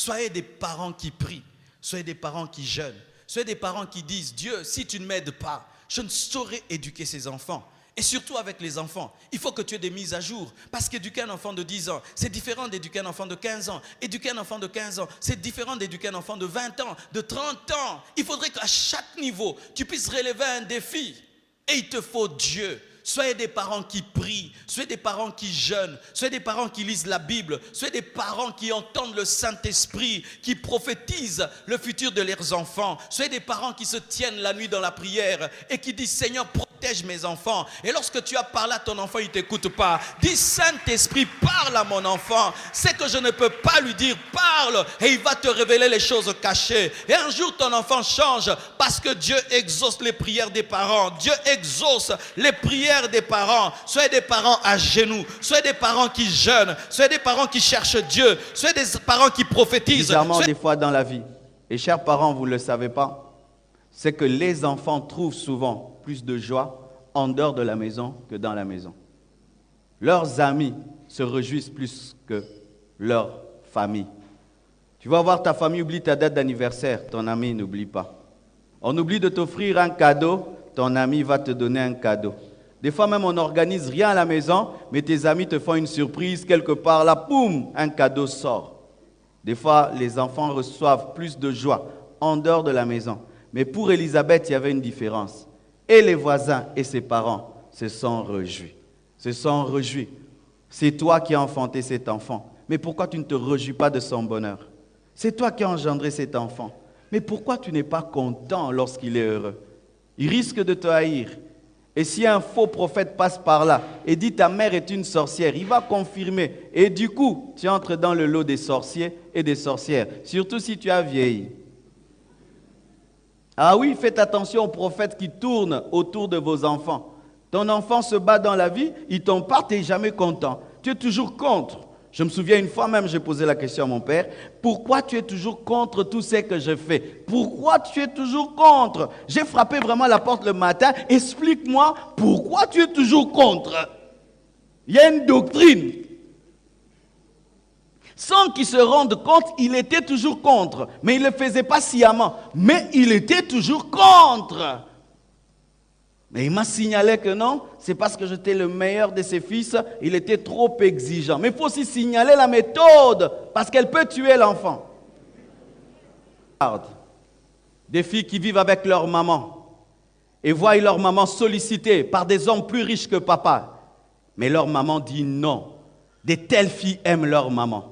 Soyez des parents qui prient. Soyez des parents qui jeûnent. Soyez des parents qui disent, Dieu, si tu ne m'aides pas, je ne saurais éduquer ces enfants. Et surtout avec les enfants, il faut que tu aies des mises à jour. Parce qu'éduquer un enfant de 10 ans, c'est différent d'éduquer un enfant de 15 ans. Éduquer un enfant de 15 ans, c'est différent d'éduquer un enfant de 20 ans, de 30 ans. Il faudrait qu'à chaque niveau, tu puisses relever un défi. Et il te faut Dieu. Soyez des parents qui prient, soyez des parents qui jeûnent, soyez des parents qui lisent la Bible, soyez des parents qui entendent le Saint-Esprit, qui prophétisent le futur de leurs enfants. Soyez des parents qui se tiennent la nuit dans la prière et qui disent, Seigneur, protège mes enfants. Et lorsque tu as parlé à ton enfant, il ne t'écoute pas. Dis, Saint-Esprit, parle à mon enfant. C'est que je ne peux pas lui dire, parle, et il va te révéler les choses cachées. Et un jour, ton enfant change parce que Dieu exauce les prières des parents. Dieu exauce les prières des parents. Soyez des parents à genoux, soyez des parents qui jeûnent, soyez des parents qui cherchent Dieu, soyez des parents qui prophétisent. Bizarrement, des fois dans la vie, et chers parents, vous ne le savez pas, c'est que les enfants trouvent souvent plus de joie en dehors de la maison que dans la maison. Leurs amis se réjouissent plus que leur famille. Tu vas voir ta famille, oublie ta date d'anniversaire, ton ami n'oublie pas. On oublie de t'offrir un cadeau, ton ami va te donner un cadeau. Des fois même, on n'organise rien à la maison, mais tes amis te font une surprise, quelque part là, boum, un cadeau sort. Des fois, les enfants reçoivent plus de joie en dehors de la maison. Mais pour Élisabeth, il y avait une différence. Et les voisins et ses parents se sont réjouis. Se sont réjouis. C'est toi qui as enfanté cet enfant. Mais pourquoi tu ne te réjouis pas de son bonheur? C'est toi qui as engendré cet enfant. Mais pourquoi tu n'es pas content lorsqu'il est heureux? Il risque de te haïr. Et si un faux prophète passe par là et dit ta mère est une sorcière, il va confirmer. Et du coup, tu entres dans le lot des sorciers et des sorcières. Surtout si tu as vieilli. Ah oui, faites attention aux prophètes qui tournent autour de vos enfants. Ton enfant se bat dans la vie, il t'en part, tu n'es jamais content. Tu es toujours contre. Je me souviens une fois même, j'ai posé la question à mon père, pourquoi tu es toujours contre tout ce que je fais? Pourquoi tu es toujours contre? J'ai frappé vraiment la porte le matin, explique-moi pourquoi tu es toujours contre. Il y a une doctrine. Sans qu'il se rende compte, il était toujours contre. Mais il ne le faisait pas sciemment. Mais il était toujours contre. Mais il m'a signalé que non, c'est parce que j'étais le meilleur de ses fils, il était trop exigeant. Mais il faut aussi signaler la méthode, parce qu'elle peut tuer l'enfant. Des filles qui vivent avec leur maman et voient leur maman sollicitée par des hommes plus riches que papa. Mais leur maman dit non. De telles filles aiment leur maman.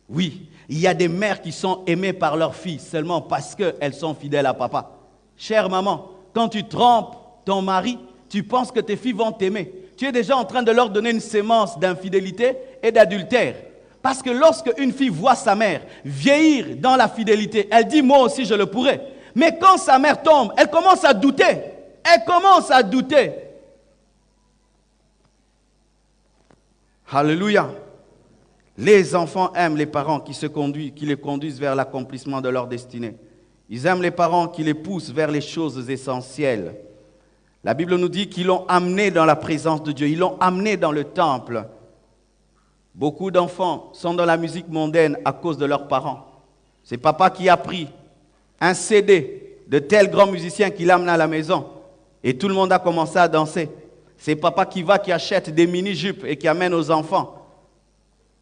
Oui, il y a des mères qui sont aimées par leurs filles seulement parce qu'elles sont fidèles à papa. Chère maman, quand tu trompes ton mari, tu penses que tes filles vont t'aimer. Tu es déjà en train de leur donner une sémence d'infidélité et d'adultère. Parce que lorsque une fille voit sa mère vieillir dans la fidélité, elle dit moi aussi je le pourrais. Mais quand sa mère tombe, elle commence à douter. Elle commence à douter. Alléluia. Les enfants aiment les parents qui les conduisent vers l'accomplissement de leur destinée. Ils aiment les parents qui les poussent vers les choses essentielles. La Bible nous dit qu'ils l'ont amené dans la présence de Dieu, ils l'ont amené dans le temple. Beaucoup d'enfants sont dans la musique mondaine à cause de leurs parents. C'est papa qui a pris un CD de tel grand musicien qui l'amène à la maison et tout le monde a commencé à danser. C'est papa qui achète des mini-jupes et qui amène aux enfants.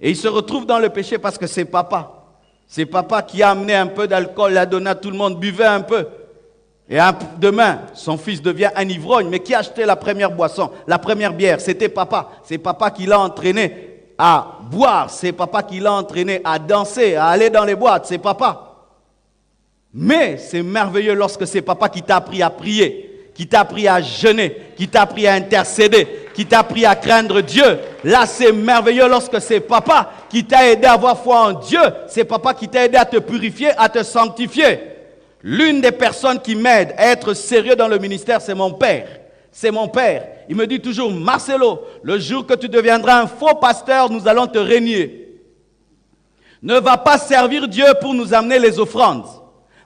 Et il se retrouve dans le péché parce que c'est papa. C'est papa qui a amené un peu d'alcool, l'a donné à tout le monde, buvait un peu. Et demain, son fils devient un ivrogne, mais qui a acheté la première boisson, la première bière? C'était papa. C'est papa qui l'a entraîné à boire, c'est papa qui l'a entraîné à danser, à aller dans les boîtes, c'est papa. Mais c'est merveilleux lorsque c'est papa qui t'a appris à prier, qui t'a appris à jeûner, qui t'a appris à intercéder, qui t'a appris à craindre Dieu. Là, c'est merveilleux lorsque c'est papa qui t'a aidé à avoir foi en Dieu, c'est papa qui t'a aidé à te purifier, à te sanctifier. L'une des personnes qui m'aide à être sérieux dans le ministère, c'est mon père. C'est mon père. Il me dit toujours, Marcelo, le jour que tu deviendras un faux pasteur, nous allons te régner. Ne va pas servir Dieu pour nous amener les offrandes.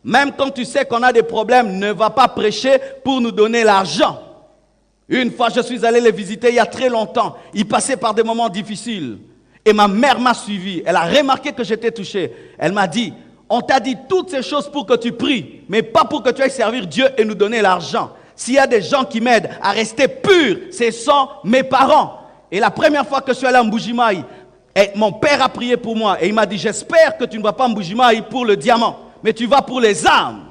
Même quand tu sais qu'on a des problèmes, ne va pas prêcher pour nous donner l'argent. Une fois, je suis allé les visiter il y a très longtemps. Ils passaient par des moments difficiles. Et ma mère m'a suivi. Elle a remarqué que j'étais touché. Elle m'a dit, on t'a dit toutes ces choses pour que tu pries, mais pas pour que tu ailles servir Dieu et nous donner l'argent. S'il y a des gens qui m'aident à rester pur, ce sont mes parents. Et la première fois que je suis allé à Mbujimaï, mon père a prié pour moi et il m'a dit, j'espère que tu ne vas pas à Mbujimaï pour le diamant, mais tu vas pour les âmes.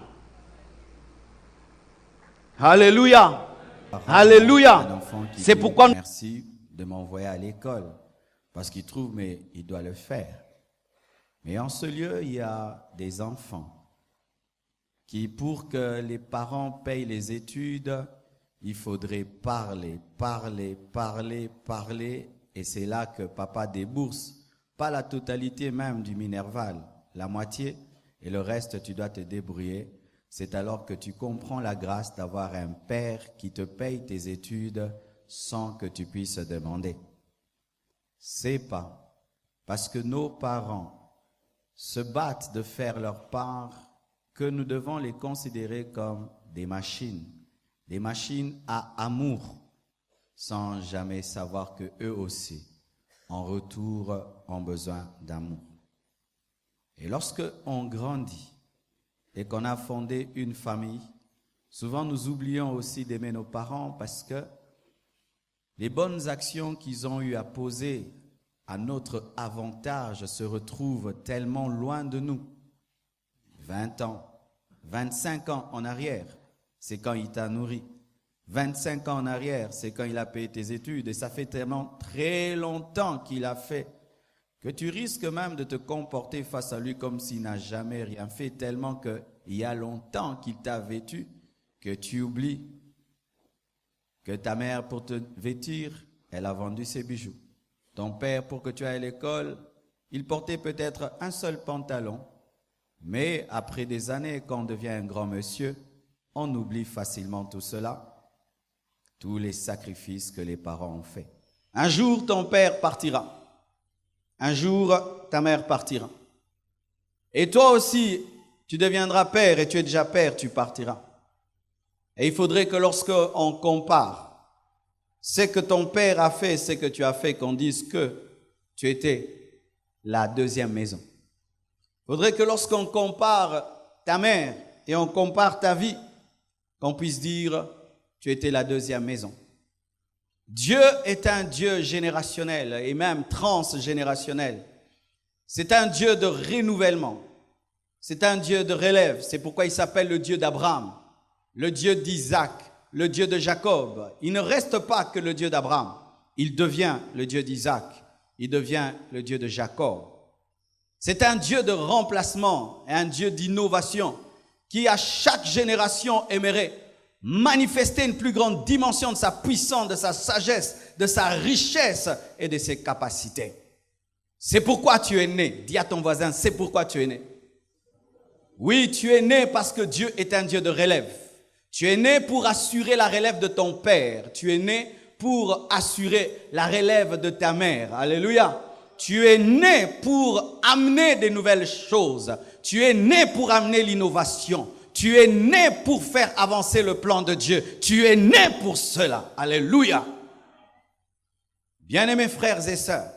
Alléluia. Alléluia. C'est pourquoi... Merci de m'envoyer à l'école, parce qu'il trouve, mais il doit le faire. Mais en ce lieu, il y a des enfants qui, pour que les parents payent les études, il faudrait parler, parler, parler, parler. Et c'est là que papa débourse, pas la totalité même du Minerval, la moitié, et le reste, tu dois te débrouiller. C'est alors que tu comprends la grâce d'avoir un père qui te paye tes études sans que tu puisses demander. C'est pas parce que nos parents se battent de faire leur part que nous devons les considérer comme des machines à amour, sans jamais savoir que eux aussi, en retour, ont besoin d'amour. Et lorsque on grandit et qu'on a fondé une famille, souvent nous oublions aussi d'aimer nos parents parce que les bonnes actions qu'ils ont eu à poser à notre avantage se retrouvent tellement loin de nous. 20 ans, 25 ans en arrière, c'est quand il t'a nourri. 25 ans en arrière, c'est quand il a payé tes études. Et ça fait tellement très longtemps qu'il a fait que tu risques même de te comporter face à lui comme s'il n'a jamais rien fait, tellement qu'il y a longtemps qu'il t'a vêtu que tu oublies que ta mère, pour te vêtir, elle a vendu ses bijoux. Ton père, pour que tu ailles à l'école, il portait peut-être un seul pantalon, mais après des années, quand on devient un grand monsieur, on oublie facilement tout cela, tous les sacrifices que les parents ont faits. Un jour, ton père partira. Un jour, ta mère partira. Et toi aussi, tu deviendras père et tu es déjà père, tu partiras. Et il faudrait que lorsqu'on compare ce que ton père a fait, ce que tu as fait, qu'on dise que tu étais la deuxième maison. Il faudrait que lorsqu'on compare ta mère et on compare ta vie, qu'on puisse dire tu étais la deuxième maison. Dieu est un Dieu générationnel et même transgénérationnel. C'est un Dieu de renouvellement. C'est un Dieu de relève. C'est pourquoi il s'appelle le Dieu d'Abraham, le Dieu d'Isaac, le Dieu de Jacob. Il ne reste pas que le Dieu d'Abraham. Il devient le Dieu d'Isaac. Il devient le Dieu de Jacob. C'est un Dieu de remplacement, un Dieu d'innovation qui à chaque génération aimerait manifester une plus grande dimension de sa puissance, de sa sagesse, de sa richesse et de ses capacités. C'est pourquoi tu es né. Dis à ton voisin, c'est pourquoi tu es né. Oui, tu es né parce que Dieu est un Dieu de relève. Tu es né pour assurer la relève de ton père. Tu es né pour assurer la relève de ta mère. Alléluia. Tu es né pour amener des nouvelles choses. Tu es né pour amener l'innovation. Tu es né pour faire avancer le plan de Dieu. Tu es né pour cela. Alléluia. Bien-aimés frères et sœurs,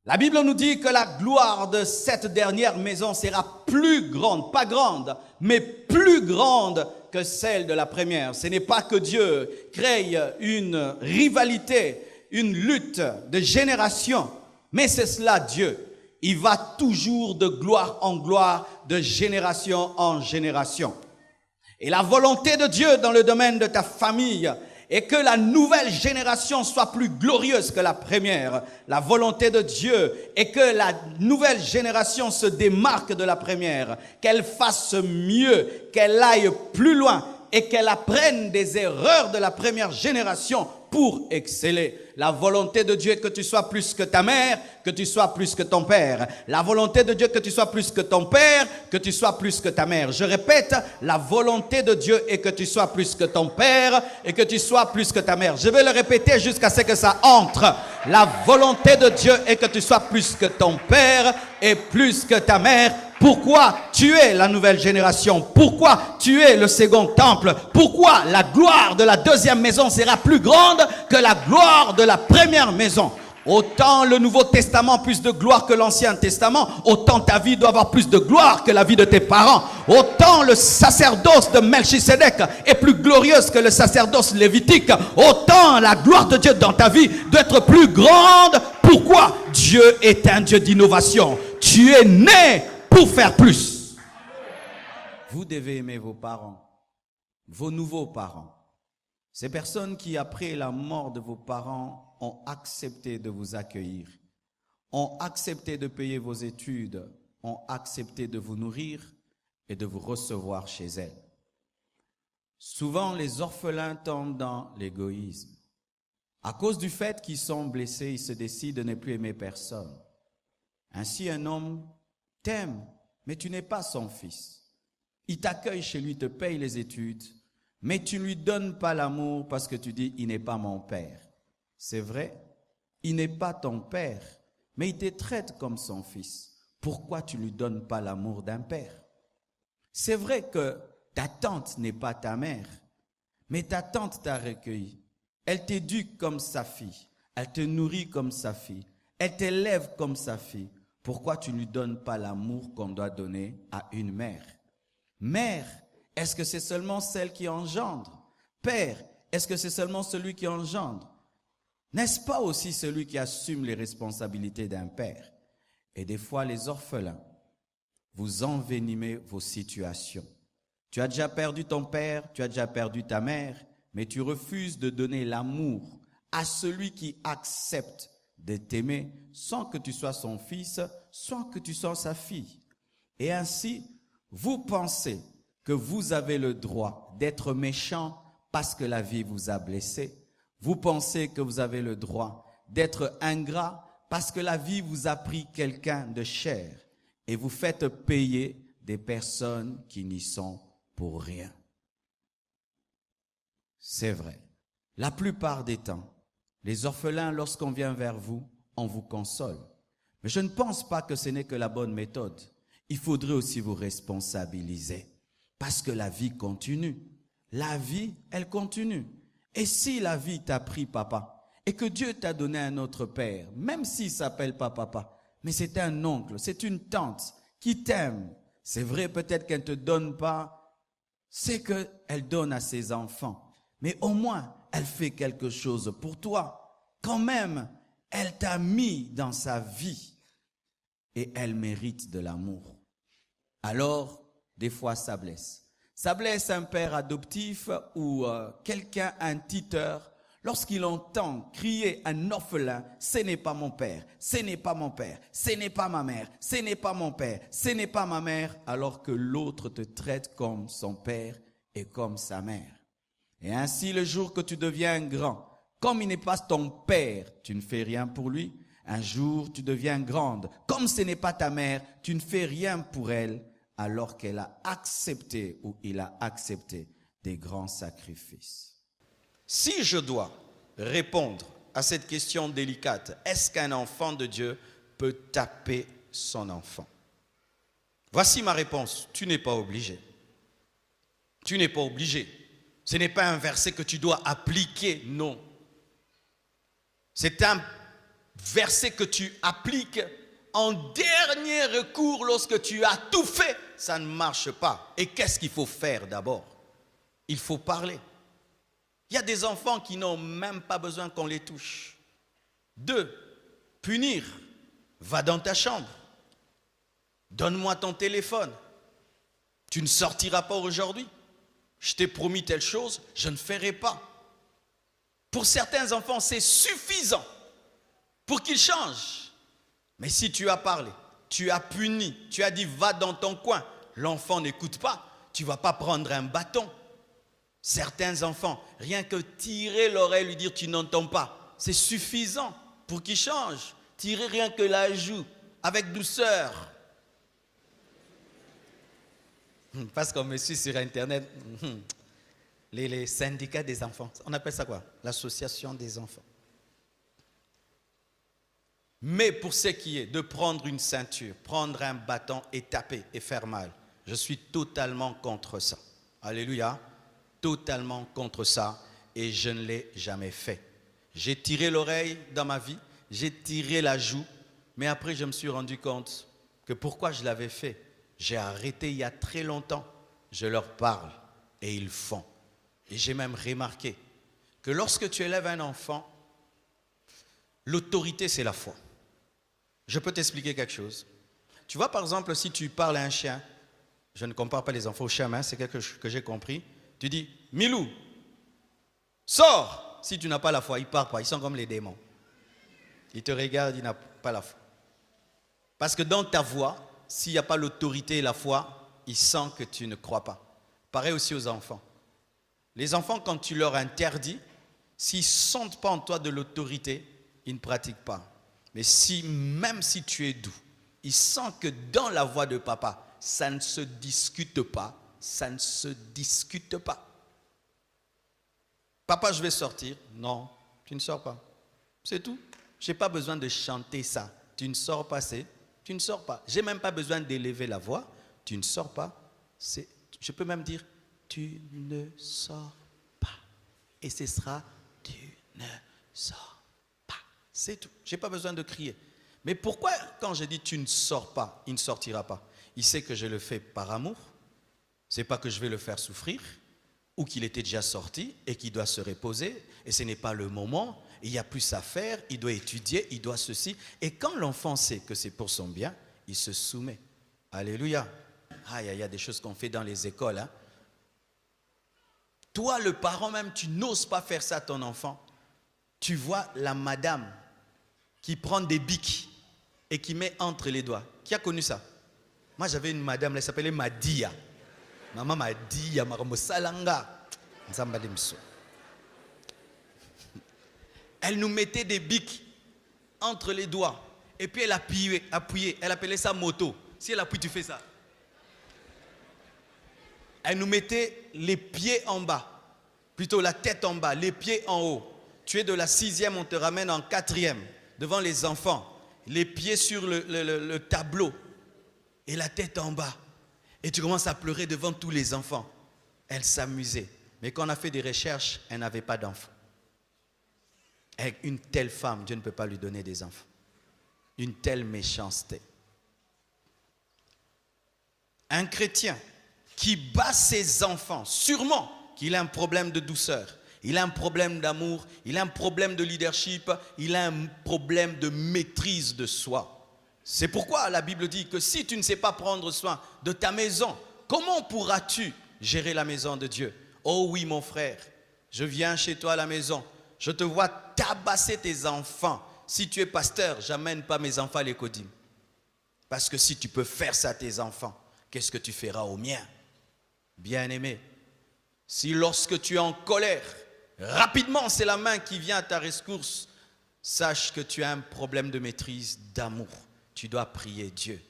la Bible nous dit que la gloire de cette dernière maison sera plus grande, pas grande, mais plus grande que celle de la première. Ce n'est pas que Dieu crée une rivalité, une lutte de génération, mais c'est cela Dieu. Il va toujours de gloire en gloire, de génération en génération. Et la volonté de Dieu dans le domaine de ta famille est que la nouvelle génération soit plus glorieuse que la première. La volonté de Dieu est que la nouvelle génération se démarque de la première, qu'elle fasse mieux, qu'elle aille plus loin et qu'elle apprenne des erreurs de la première génération pour exceller. La volonté de Dieu est que tu sois plus que ta mère, que tu sois plus que ton père. La volonté de Dieu est que tu sois plus que ton père, que tu sois plus que ta mère. Je répète, la volonté de Dieu est que tu sois plus que ton père et que tu sois plus que ta mère. Je vais le répéter jusqu'à ce que ça entre. La volonté de Dieu est que tu sois plus que ton père et plus que ta mère. Pourquoi tu es la nouvelle génération? Pourquoi tu es le second temple? Pourquoi la gloire de la deuxième maison sera plus grande que la gloire de la première maison? Autant le Nouveau Testament a plus de gloire que l'Ancien Testament, autant ta vie doit avoir plus de gloire que la vie de tes parents. Autant le sacerdoce de Melchisédek est plus glorieuse que le sacerdoce lévitique, autant la gloire de Dieu dans ta vie doit être plus grande. Pourquoi? Dieu est un Dieu d'innovation. Tu es né pour faire plus. Vous devez aimer vos parents, vos nouveaux parents. Ces personnes qui, après la mort de vos parents, ont accepté de vous accueillir, ont accepté de payer vos études, ont accepté de vous nourrir et de vous recevoir chez elles. Souvent, les orphelins tombent dans l'égoïsme. À cause du fait qu'ils sont blessés, ils se décident de ne plus aimer personne. Ainsi, un homme t'aime, mais tu n'es pas son fils. Il t'accueille chez lui, te paye les études, mais tu ne lui donnes pas l'amour parce que tu dis « il n'est pas mon père ». C'est vrai, il n'est pas ton père, mais il te traite comme son fils. Pourquoi tu ne lui donnes pas l'amour d'un père? C'est vrai que ta tante n'est pas ta mère, mais ta tante t'a recueilli. Elle t'éduque comme sa fille, elle te nourrit comme sa fille, elle t'élève comme sa fille. Pourquoi tu ne lui donnes pas l'amour qu'on doit donner à une mère? Mère, est-ce que c'est seulement celle qui engendre? Père, est-ce que c'est seulement celui qui engendre? N'est-ce pas aussi celui qui assume les responsabilités d'un père? Et des fois, les orphelins, vous envenimez vos situations. Tu as déjà perdu ton père, tu as déjà perdu ta mère, mais tu refuses de donner l'amour à celui qui accepte de t'aimer sans que tu sois son fils, sans que tu sois sa fille. Et ainsi, vous pensez que vous avez le droit d'être méchant parce que la vie vous a blessé. Vous pensez que vous avez le droit d'être ingrat parce que la vie vous a pris quelqu'un de cher et vous faites payer des personnes qui n'y sont pour rien. C'est vrai. La plupart des temps, les orphelins, lorsqu'on vient vers vous, on vous console. Mais je ne pense pas que ce n'est que la bonne méthode. Il faudrait aussi vous responsabiliser parce que la vie continue. La vie, elle continue. Et si la vie t'a pris papa et que Dieu t'a donné un autre père, même s'il ne s'appelle pas papa, mais c'est un oncle, c'est une tante qui t'aime. C'est vrai, peut-être qu'elle ne te donne pas, c'est qu'elle donne à ses enfants. Mais au moins, elle fait quelque chose pour toi. Quand même, elle t'a mis dans sa vie et elle mérite de l'amour. Alors, des fois, ça blesse. Ça blesse un père adoptif ou quelqu'un, un tuteur, lorsqu'il entend crier un orphelin, ce n'est pas mon père, ce n'est pas mon père, ce n'est pas ma mère, ce n'est pas mon père, ce n'est pas ma mère, alors que l'autre te traite comme son père et comme sa mère. Et ainsi, le jour que tu deviens grand, comme il n'est pas ton père, tu ne fais rien pour lui. Un jour, tu deviens grande. Comme ce n'est pas ta mère, tu ne fais rien pour elle, alors qu'elle a accepté ou il a accepté des grands sacrifices. Si je dois répondre à cette question délicate, est-ce qu'un enfant de Dieu peut taper son enfant? Voici ma réponse, tu n'es pas obligé. Tu n'es pas obligé. Ce n'est pas un verset que tu dois appliquer, non. C'est un verset que tu appliques en dernier recours lorsque tu as tout fait. Ça ne marche pas. Et qu'est-ce qu'il faut faire d'abord? Il faut parler. Il y a des enfants qui n'ont même pas besoin qu'on les touche. 2, punir. Va dans ta chambre. Donne-moi ton téléphone. Tu ne sortiras pas aujourd'hui. Je t'ai promis telle chose, je ne ferai pas. Pour certains enfants, c'est suffisant pour qu'ils changent. Mais si tu as parlé, tu as puni, tu as dit va dans ton coin, l'enfant n'écoute pas, tu ne vas pas prendre un bâton. Certains enfants, rien que tirer l'oreille, lui dire tu n'entends pas, c'est suffisant pour qu'ils changent. Tirer rien que la joue, avec douceur. Parce qu'on me suit sur Internet, les syndicats des enfants, on appelle ça quoi? L'association des enfants. Mais pour ce qui est de prendre une ceinture, prendre un bâton et taper et faire mal, je suis totalement contre ça. Alléluia, totalement contre ça et je ne l'ai jamais fait. J'ai tiré l'oreille dans ma vie, j'ai tiré la joue, mais après je me suis rendu compte que pourquoi je l'avais fait. J'ai arrêté il y a très longtemps. Je leur parle et ils font. Et j'ai même remarqué que lorsque tu élèves un enfant, l'autorité c'est la foi. Je peux t'expliquer quelque chose. Tu vois par exemple si tu parles à un chien, je ne compare pas les enfants aux chiens, hein, c'est quelque chose que j'ai compris. Tu dis, Milou, sors. Si tu n'as pas la foi, ils ne partent pas, ils sont comme les démons. Ils te regardent, ils n'ont pas la foi. Parce que dans ta voix, s'il n'y a pas l'autorité et la foi, ils sentent que tu ne crois pas. Pareil aussi aux enfants. Les enfants, quand tu leur interdis, s'ils ne sentent pas en toi de l'autorité, ils ne pratiquent pas. Mais même si tu es doux, ils sentent que dans la voix de papa, ça ne se discute pas, ça ne se discute pas. Papa, je vais sortir. Non, tu ne sors pas. C'est tout. Je n'ai pas besoin de chanter ça. Tu ne sors pas, tu ne sors pas. Je n'ai même pas besoin d'élever la voix. Tu ne sors pas. Je peux même dire, tu ne sors pas. Et ce sera, tu ne sors pas. C'est tout. Je n'ai pas besoin de crier. Mais pourquoi, quand je dis tu ne sors pas, il ne sortira pas? Il sait que je le fais par amour. Ce n'est pas que je vais le faire souffrir, ou qu'il était déjà sorti et qu'il doit se reposer, et ce n'est pas le moment, il y a plus à faire, il doit étudier, il doit ceci. Et quand l'enfant sait que c'est pour son bien, il se soumet. Alléluia. Ah, il y a des choses qu'on fait dans les écoles. Hein. Toi, le parent même, tu n'oses pas faire ça à ton enfant. Tu vois la madame qui prend des bics et qui met entre les doigts. Qui a connu ça? Moi, j'avais une madame, elle s'appelait Madia. Maman Madia, Maramosalanga. Elle nous mettait des bics entre les doigts. Et puis elle appuyait. Elle appelait ça moto. Si elle appuie, tu fais ça. Elle nous mettait les pieds en bas. Plutôt la tête en bas, les pieds en haut. Tu es de la 6e, on te ramène en 4e. Devant les enfants. Les pieds sur le tableau. Et la tête en bas. Et tu commences à pleurer devant tous les enfants. Elle s'amusait. Mais quand on a fait des recherches, elle n'avait pas d'enfants. Avec une telle femme, Dieu ne peut pas lui donner des enfants. Une telle méchanceté. Un chrétien qui bat ses enfants, sûrement qu'il a un problème de douceur, il a un problème d'amour, il a un problème de leadership, il a un problème de maîtrise de soi. C'est pourquoi la Bible dit que si tu ne sais pas prendre soin de ta maison, comment pourras-tu gérer la maison de Dieu? Oh oui, mon frère, je viens chez toi à la maison, je te vois tabasser tes enfants. Si tu es pasteur, j'amène pas mes enfants à l'écodime. Parce que si tu peux faire ça à tes enfants, qu'est-ce que tu feras aux miens? Bien-aimé, si lorsque tu es en colère, rapidement c'est la main qui vient à ta rescousse, sache que tu as un problème de maîtrise, d'amour. Tu dois prier Dieu.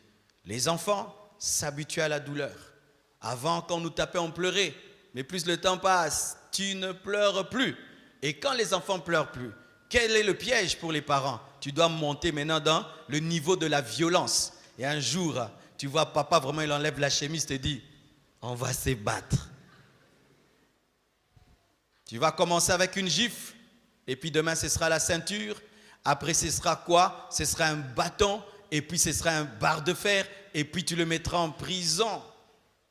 Les enfants s'habituent à la douleur. Avant, quand nous tapait, on pleurait. Mais plus le temps passe, tu ne pleures plus. Et quand les enfants ne pleurent plus, quel est le piège pour les parents? Tu dois monter maintenant dans le niveau de la violence. Et un jour, tu vois papa, vraiment, il enlève la chemise et te dit, on va se battre. Tu vas commencer avec une gifle. Et puis demain, ce sera la ceinture. Après, ce sera quoi? Ce sera un bâton. Et puis ce sera un barre de fer, et puis tu le mettras en prison,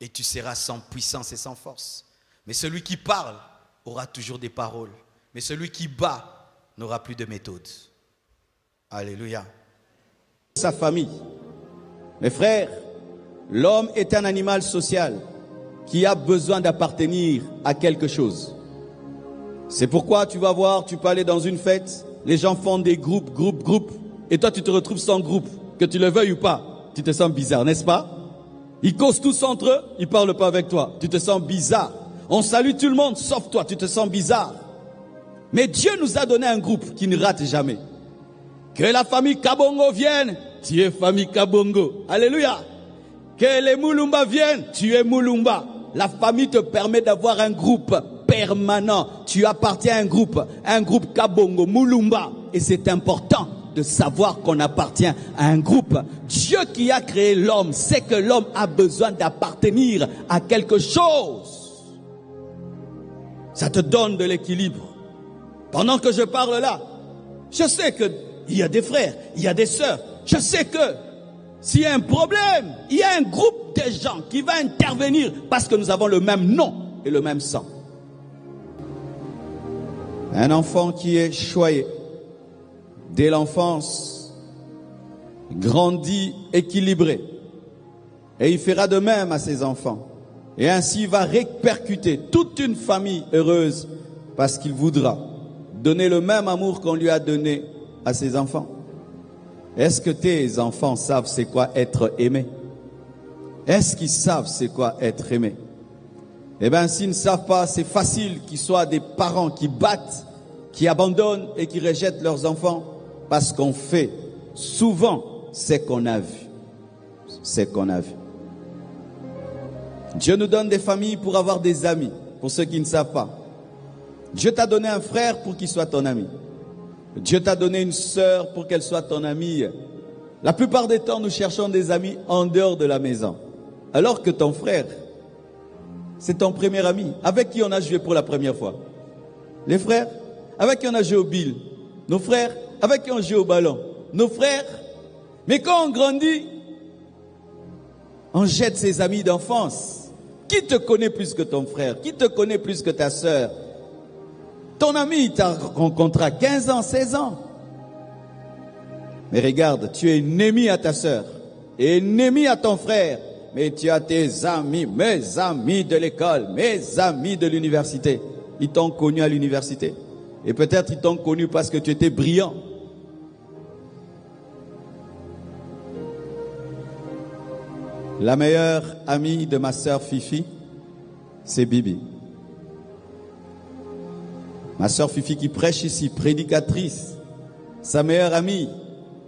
et tu seras sans puissance et sans force. Mais celui qui parle aura toujours des paroles, mais celui qui bat n'aura plus de méthode. Alléluia. Sa famille. Mes frères, l'homme est un animal social qui a besoin d'appartenir à quelque chose. C'est pourquoi tu vas voir, tu peux aller dans une fête, les gens font des groupes, et toi tu te retrouves sans groupe. Que tu le veuilles ou pas, tu te sens bizarre, n'est-ce pas? Ils causent tous entre eux, ils ne parlent pas avec toi. Tu te sens bizarre. On salue tout le monde, sauf toi, tu te sens bizarre. Mais Dieu nous a donné un groupe qui ne rate jamais. Que la famille Kabongo vienne, tu es famille Kabongo. Alléluia. Que les Mulumba viennent, tu es Mulumba. La famille te permet d'avoir un groupe permanent. Tu appartiens à un groupe Kabongo, Mulumba. Et c'est important de savoir qu'on appartient à un groupe. Dieu qui a créé l'homme sait que l'homme a besoin d'appartenir à quelque chose. Ça te donne de l'équilibre. Pendant que je parle là, je sais que il y a des frères, il y a des sœurs. Je sais que s'il y a un problème, il y a un groupe de gens qui va intervenir parce que nous avons le même nom et le même sang. Un enfant qui est choyé dès l'enfance grandit équilibré. Et il fera de même à ses enfants. Et ainsi il va répercuter toute une famille heureuse parce qu'il voudra donner le même amour qu'on lui a donné à ses enfants. Est-ce que tes enfants savent c'est quoi être aimé? Est-ce qu'ils savent c'est quoi être aimé? Eh bien, s'ils ne savent pas, c'est facile qu'ils soient des parents qui battent, qui abandonnent et qui rejettent leurs enfants parce qu'on fait souvent ce qu'on a vu. C'est qu'on a vu. Dieu nous donne des familles pour avoir des amis, pour ceux qui ne savent pas. Dieu t'a donné un frère pour qu'il soit ton ami. Dieu t'a donné une sœur pour qu'elle soit ton amie. La plupart des temps, nous cherchons des amis en dehors de la maison. Alors que ton frère, c'est ton premier ami. Avec qui on a joué pour la première fois? Les frères, avec qui on a joué au bill. Nos frères, avec qui on joue au ballon. Nos frères. Mais quand on grandit, on jette ses amis d'enfance. Qui te connaît plus que ton frère? Qui te connaît plus que ta sœur? Ton ami, il t'a rencontré à 15 ans, 16 ans. Mais regarde, tu es ennemi à ta sœur, ennemi à ton frère, mais tu as tes amis, mes amis de l'école, mes amis de l'université. Ils t'ont connu à l'université. Et peut-être ils t'ont connu parce que tu étais brillant. La meilleure amie de ma sœur Fifi, c'est Bibi. Ma sœur Fifi qui prêche ici, prédicatrice. Sa meilleure amie,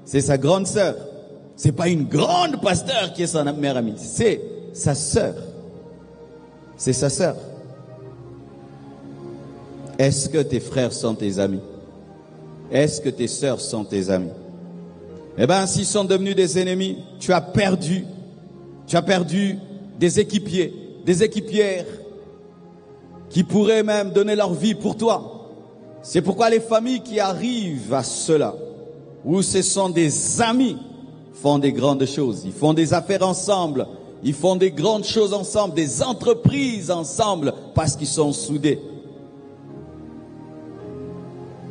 c'est sa grande sœur. C'est pas une grande pasteur qui est sa meilleure amie, c'est sa sœur. C'est sa sœur. Est-ce que tes frères sont tes amis? Est-ce que tes sœurs sont tes amis? Eh bien, s'ils sont devenus des ennemis, tu as perdu des équipiers, des équipières qui pourraient même donner leur vie pour toi. C'est pourquoi les familles qui arrivent à cela, où ce sont des amis, font des grandes choses. Ils font des affaires ensemble, ils font des grandes choses ensemble, des entreprises ensemble, parce qu'ils sont soudés.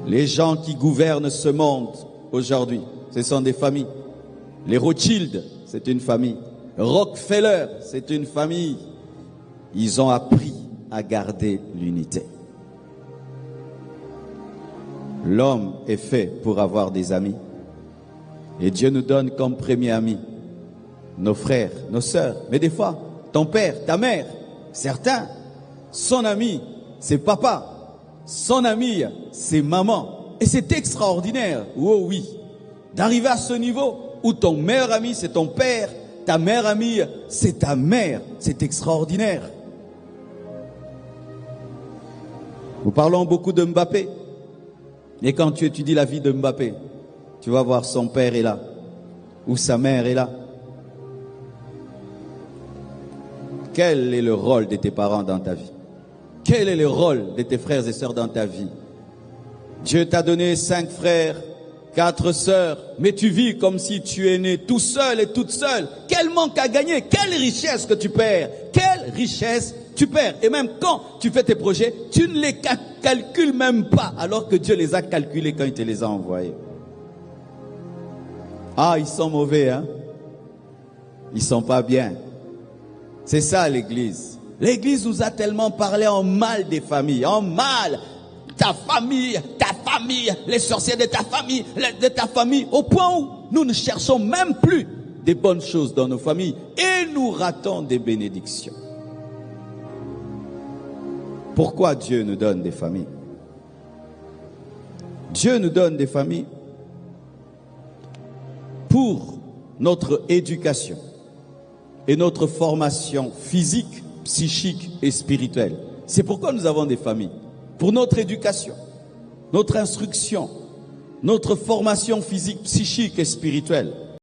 Les gens qui gouvernent ce monde aujourd'hui, ce sont des familles. Les Rothschild, c'est une famille. Rockefeller, c'est une famille. Ils ont appris à garder l'unité. L'homme est fait pour avoir des amis. Et Dieu nous donne comme premier ami nos frères, nos sœurs. Mais des fois, ton père, ta mère, certains, son ami, c'est papa. Son ami, c'est maman. Et c'est extraordinaire, oh oui, d'arriver à ce niveau où ton meilleur ami, c'est ton père, ta meilleure amie, c'est ta mère. C'est extraordinaire. Nous parlons beaucoup de Mbappé. Et quand tu étudies la vie de Mbappé, tu vas voir son père est là, ou sa mère est là. Quel est le rôle de tes parents dans ta vie? Quel est le rôle de tes frères et sœurs dans ta vie? Dieu t'a donné 5 frères, 4 sœurs, mais tu vis comme si tu es né tout seul et toute seule. Quel manque à gagner, quelle richesse que tu perds, quelle richesse tu perds. Et même quand tu fais tes projets, tu ne les calcules même pas, alors que Dieu les a calculés quand il te les a envoyés. Ah, ils sont mauvais, hein? Ils sont pas bien. C'est ça l'église. L'église nous a tellement parlé en mal des familles, en mal. Ta famille, les sorciers de ta famille, au point où nous ne cherchons même plus des bonnes choses dans nos familles et nous ratons des bénédictions. Pourquoi Dieu nous donne des familles? Dieu nous donne des familles pour notre éducation et notre formation physique, psychique et spirituelle. C'est pourquoi nous avons des familles. Pour notre éducation, notre instruction, notre formation physique, psychique et spirituelle.